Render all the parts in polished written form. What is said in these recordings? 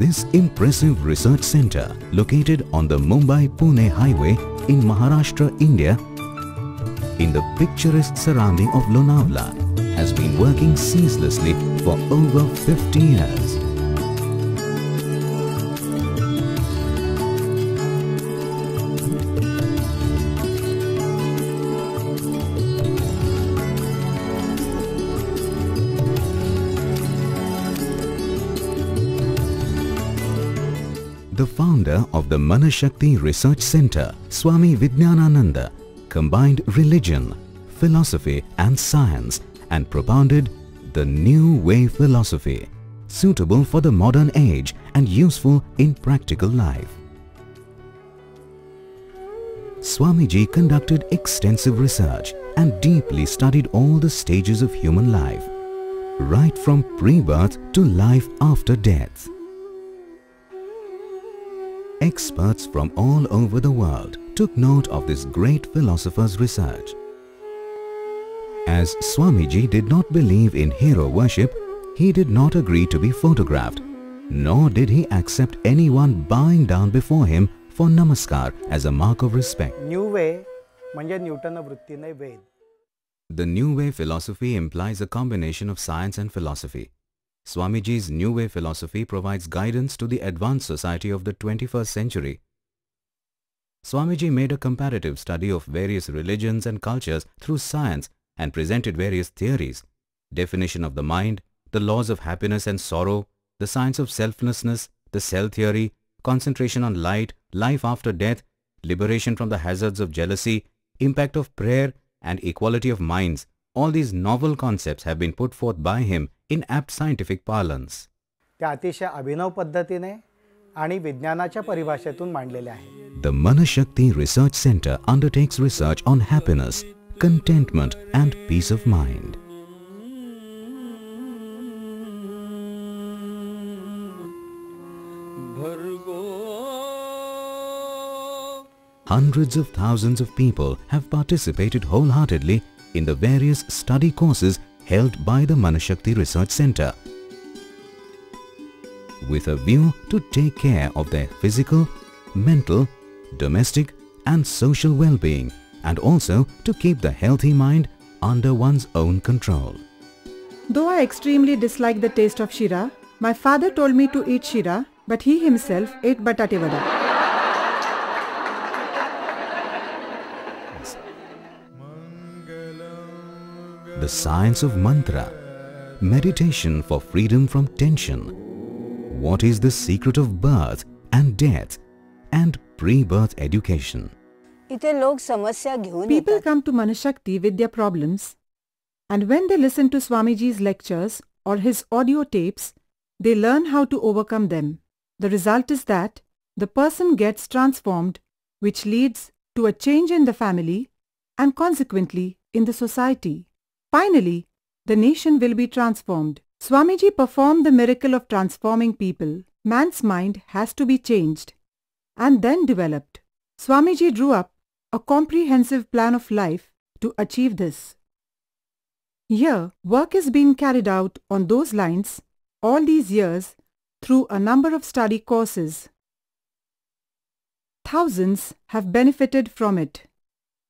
This impressive research center, located on the Mumbai-Pune highway in Maharashtra, India, in the picturesque surrounding of Lonavala, has been working ceaselessly for over 50 years. The founder of the Manashakti Research Center, Swami Vijnanananda, combined religion, philosophy and science and propounded the New Way philosophy, suitable for the modern age and useful in practical life. Swamiji conducted extensive research and deeply studied all the stages of human life, right from pre-birth to life after death. Experts from all over the world took note of this great philosopher's research. As Swamiji did not believe in hero worship, he did not agree to be photographed, nor did he accept anyone bowing down before him for namaskar as a mark of respect. New Way म्हणजे Newton वृत्तीने वेद. The New Way philosophy implies a combination of science and philosophy. Swamiji's New Way philosophy provides guidance to the advanced society of the 21st century. Swamiji made a comparative study of various religions and cultures through science and presented various theories: definition of the mind, the laws of happiness and sorrow, the science of selflessness, the cell theory, concentration on light, life after death, liberation from the hazards of jealousy, impact of prayer and equality of minds. All these novel concepts have been put forth by him in apt scientific parlance. त्या अतिशय अभिनव पद्धतीने आणि विज्ञानाच्या परिभाषेतून मांडलेले आहे. The Manashakti Research Center undertakes research on happiness, contentment and peace of mind. Hundreds of thousands of people have participated wholeheartedly in the various study courses held by the Manashakti Research Center, with a view to take care of their physical, mental, domestic and social well-being, and also to keep the healthy mind under one's own control. Though I extremely dislike the taste of shira, my father told me to eat shira, but he himself ate batate vada. The science of mantra, meditation for freedom from tension. What is the secret of birth and death and pre-birth education? People come to Manashakti with their problems, and when they listen to Swamiji's lectures or his audio tapes, they learn how to overcome them. The result is that the person gets transformed, which leads to a change in the family and consequently in the society. Finally, the nation will be transformed. Swamiji performed the miracle of transforming people. Man's mind has to be changed and then developed. Swamiji drew up a comprehensive plan of life to achieve this. Here, work is being carried out on those lines all these years through a number of study courses. Thousands have benefited from it.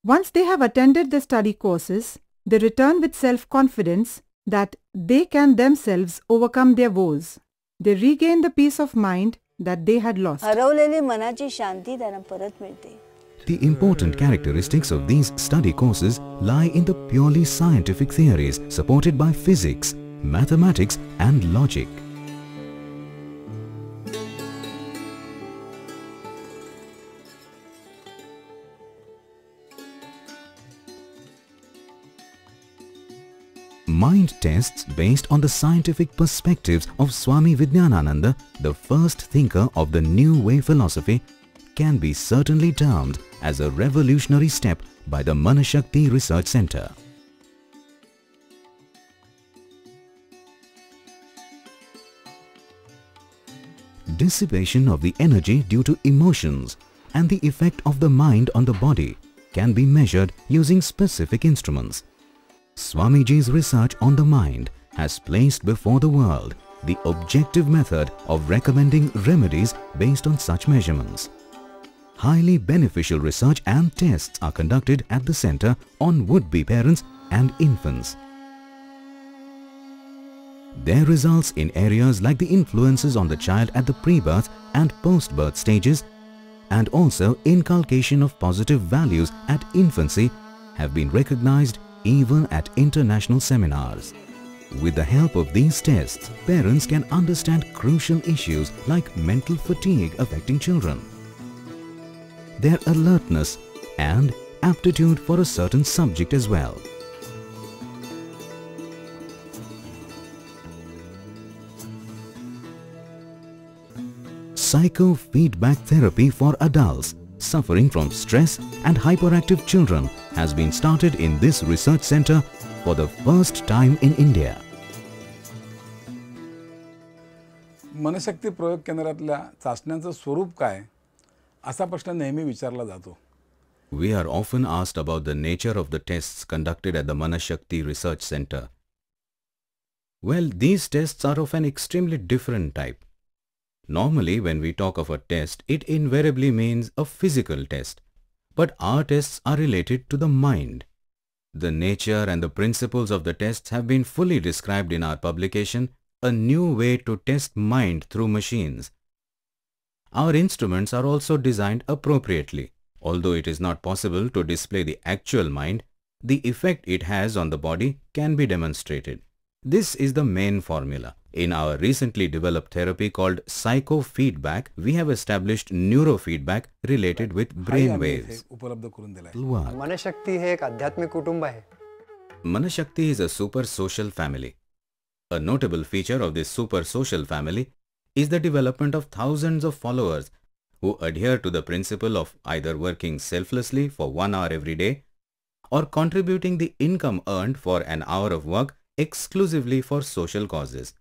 Once they have attended the study courses, they return with self-confidence that they can themselves overcome their woes. They regain the peace of mind that they had lost. The important characteristics of these study courses lie in the purely scientific theories supported by physics, mathematics and logic. Mind tests based on the scientific perspectives of Swami Vijnanananda, the first thinker of the New Way philosophy, can be certainly termed as a revolutionary step by the Manashakti Research Center. Dissipation of the energy due to emotions and the effect of the mind on the body can be measured using specific instruments. Swamiji's research on the mind has placed before the world the objective method of recommending remedies based on such measurements. Highly beneficial research and tests are conducted at the center on would-be parents and infants. Their results in areas like the influences on the child at the pre-birth and post-birth stages, and also inculcation of positive values at infancy, have been recognized even at international seminars. With the help of these tests, parents can understand crucial issues like mental fatigue affecting children, their alertness and aptitude for a certain subject as well. Psychofeedback therapy for adults suffering from stress and hyperactive children has been started in this research center for the first time in India. Manashakti प्रयोग केंद्रातल्या चाचण्यांचं स्वरूप काय असा प्रश्न नेहमी विचारला जातो. We are often asked about the nature of the tests conducted at the Manashakti Research Center. Well, these tests are of an extremely different type. Normally, when we talk of a test, it invariably means a physical test. But our tests are related to the mind. The nature and the principles of the tests have been fully described in our publication, A New Way to Test Mind Through Machines. Our instruments are also designed appropriately. Although it is not possible to display the actual mind, the effect it has on the body can be demonstrated. This is the main formula. In our recently developed therapy called psychofeedback, we have established neurofeedback related with brain waves. उपलब्ध करून दिलाय. मनशक्ती हे एक आध्यात्मिक कुटुंब आहे. Manashakti is a super social family. A notable feature of this super social family is the development of thousands of followers who adhere to the principle of either working selflessly for 1 hour every day or contributing the income earned for an hour of work exclusively for social causes.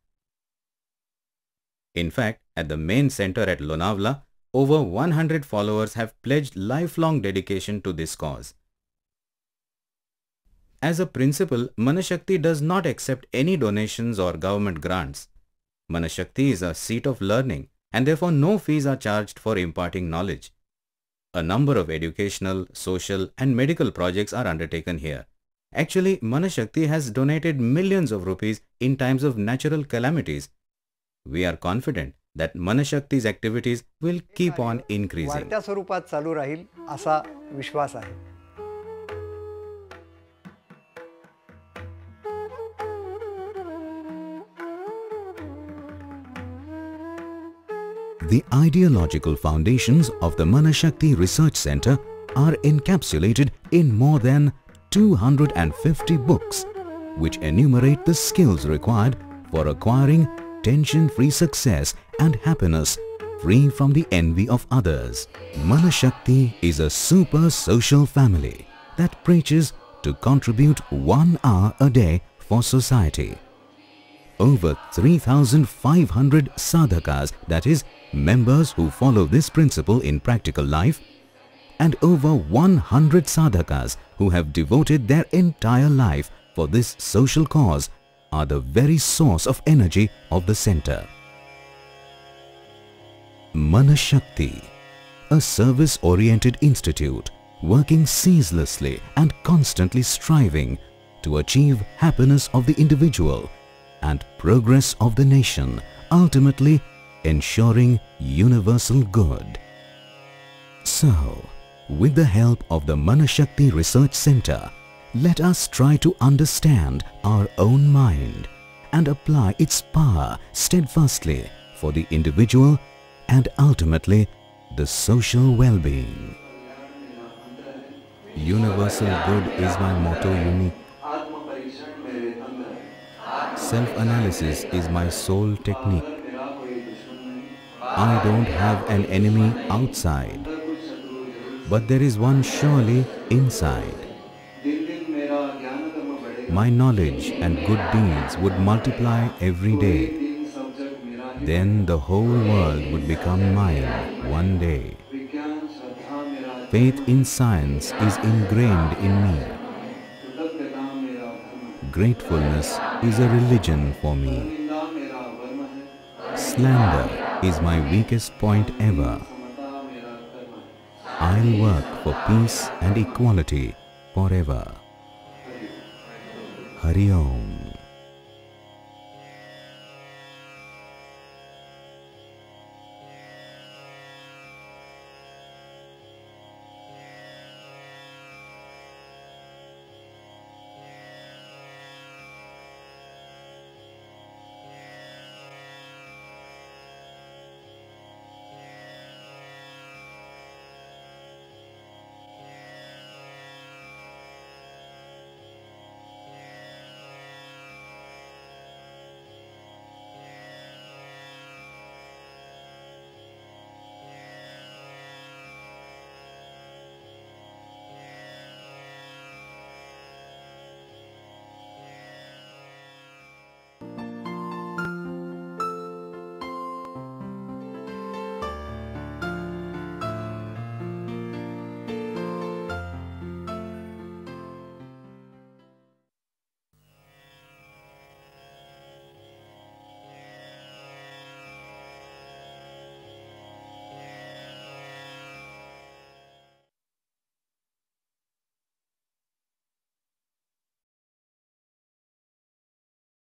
In fact, at the main center at Lonavla, over 100 followers have pledged lifelong dedication to this cause. As a principle, Manashakti does not accept any donations or government grants. Manashakti is a seat of learning and therefore no fees are charged for imparting knowledge. A number of educational, social and medical projects are undertaken here. Actually, Manashakti has donated millions of rupees in times of natural calamities. We are confident that Manashakti's activities will keep on increasing. वाढत्या स्वरूपात चालू राहील असा विश्वास आहे. The ideological foundations of the Manashakti Research Center are encapsulated in more than 250 books, which enumerate the skills required for acquiring tension-free success and happiness free from the envy of others. Manashakti is a super social family that preaches to contribute 1 hour a day for society. Over 3,500 sadhakas, that is, members who follow this principle in practical life, and over 100 sadhakas who have devoted their entire life for this social cause are the very source of energy of the center. Manashakti, a service-oriented institute working ceaselessly and constantly striving to achieve happiness of the individual and progress of the nation, ultimately ensuring universal good. So, with the help of the Manashakti Research Center, let us try to understand our own mind and apply its power steadfastly for the individual and ultimately the social well-being. Universal good is my motto unique. Self-analysis is my sole technique. I don't have an enemy outside, but there is one surely inside. My knowledge and good deeds would multiply every day. Then the whole world would become mine one day. Faith in science is ingrained in me. Gratefulness is a religion for me. slander is my weakest point ever. I'll work for peace and equality forever. Hari Om.